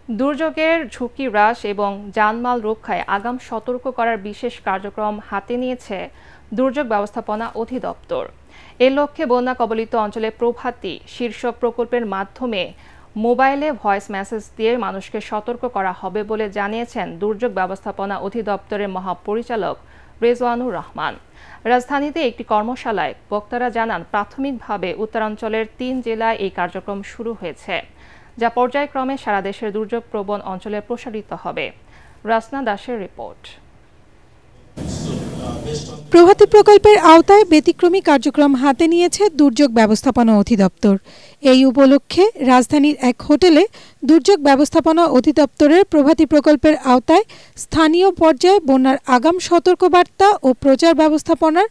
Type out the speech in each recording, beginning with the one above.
দুর্যোগের ঝুঁকি হ্রাস এবং জানমাল রক্ষায় আগাম সতর্ক করার বিশেষ কার্যক্রম হাতে নিয়েছে দুর্যোগ ব্যবস্থাপনা অধিদপ্তর। এ লক্ষ্যে বন্যা কবলিত অঞ্চলে প্রভাতী শীর্ষক প্রকল্পের মাধ্যমে মোবাইলে ভয়েস মেসেজ দিয়ে মানুষকে সতর্ক করা হবে বলে জানিয়েছেন দুর্যোগ ব্যবস্থাপনা অধিদপ্তরের মহাপরিচালক রেজওয়ানুর রহমান। রাজধানীতে একটি কর্মশালায় বক্তারা জানান, প্রাথমিকভাবে উত্তরাঞ্চলের ৩ জেলায় এই কার্যক্রম শুরু হয়েছে, যা পর্যায়ক্রমে সারা দেশের দুর্যোগ প্রবণ অঞ্চলে প্রসারিত হবে। রাসনা দাসের রিপোর্ট। প্রভাতী প্রকল্পের আওতায় ব্যতিক্রমী কার্যক্রম হাতে নিয়েছে দুর্যোগ ব্যবস্থাপনা অধিদপ্তর। এই উপলক্ষে রাজধানীর এক হোটেলে দুর্যোগ ব্যবস্থাপনা অধিদপ্তরের প্রভাতী প্রকল্পের আওতায় স্থানীয় পর্যায়ে বন্যার আগাম সতর্কবার্তা ও প্রচার ব্যবস্থাপনার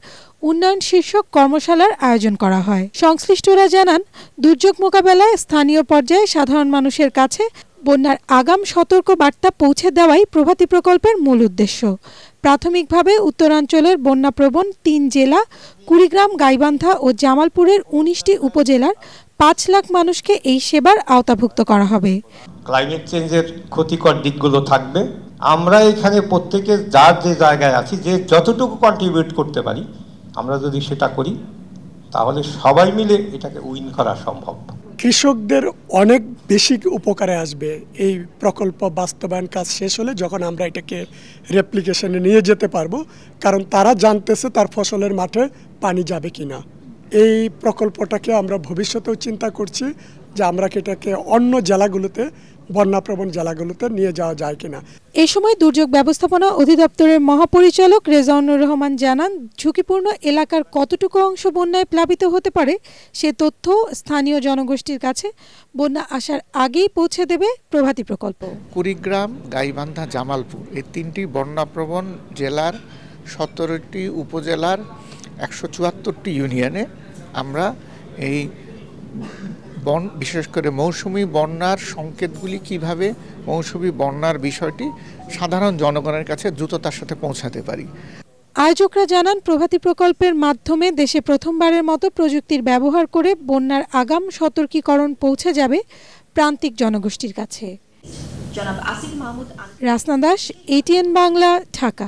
উন্নয়ন শীর্ষক কর্মশালার আয়োজন করা হয়। সংশ্লিষ্টরা জানান, দুর্যোগ মোকাবেলায় স্থানীয় পর্যায়ে সাধারণ মানুষের কাছে বন্যার আগাম সতর্ক বার্তা পৌঁছে দেওয়াই প্রভাতী প্রকল্পের মূল উদ্দেশ্য। প্রাথমিকভাবে উত্তরাঞ্চলের বন্যাপ্রবণ ৩ জেলা কুড়িগ্রাম, গাইবান্ধা ও জামালপুরের ১৯টি উপজেলার ৫ লাখ মানুষকে এই সেবার আওতাভুক্ত করা হবে। ক্লাইমেট চেঞ্জের ক্ষতিকর দিকগুলো থাকবে। আমরা এখানে প্রত্যেকে যার যে জায়গায় আছি, যে যতটুকু কন্ট্রিবিউট করতে পারি, আমরা যদি সেটা করি তাহলে সবাই মিলে এটাকে উইন করা সম্ভব। কৃষকদের অনেক বেশি উপকারে আসবে এই প্রকল্প বাস্তবায়ন কাজ শেষ হলে, যখন আমরা এটাকে রেপ্লিকেশনে নিয়ে যেতে পারবো, কারণ তারা জানতেছে তার ফসলের মাঠে পানি যাবে কিনা। এই প্রকল্পটাকে আমরা ভবিষ্যতেও চিন্তা করছি যে আমরা এটাকে অন্য জেলাগুলোতে, বন্যাপ্রবণ জেলাগুলোতে নিয়ে যাওয়া যায় কিনা। এই সময় দুর্যোগ ব্যবস্থাপনা অধিদপ্তরের মহাপরিচালক রেজওয়ানুর রহমান জানান, ঝুঁকিপূর্ণ এলাকার কতটুকু অংশ বন্যায় প্লাবিত হতে পারে সে তথ্য স্থানীয় জনগোষ্ঠীর কাছে বন্যা আসার আগেই পৌঁছে দেবে প্রভাতী প্রকল্প। কুড়িগ্রাম, গাইবান্ধা, জামালপুর এই 3টি বন্যাপ্রবণ জেলার 17টি উপজেলার 174টি ইউনিয়নে আমরা এই বিশেষ করে মৌসুমি বন্যার সংকেতগুলি কিভাবে, মৌসুমি বন্যার বিষয়টি সাধারণ জনগণের কাছে দ্রুততার সাথে পৌঁছাতে পারি। আয়োজকরা জানান, প্রভাতী প্রকল্পের মাধ্যমে দেশে প্রথমবারের মতো প্রযুক্তির ব্যবহার করে বন্যার আগাম সতর্কীকরণ পৌঁছে যাবে প্রান্তিক জনগোষ্ঠীর কাছে। রাসনা দাস, ATN বাংলা, ঢাকা।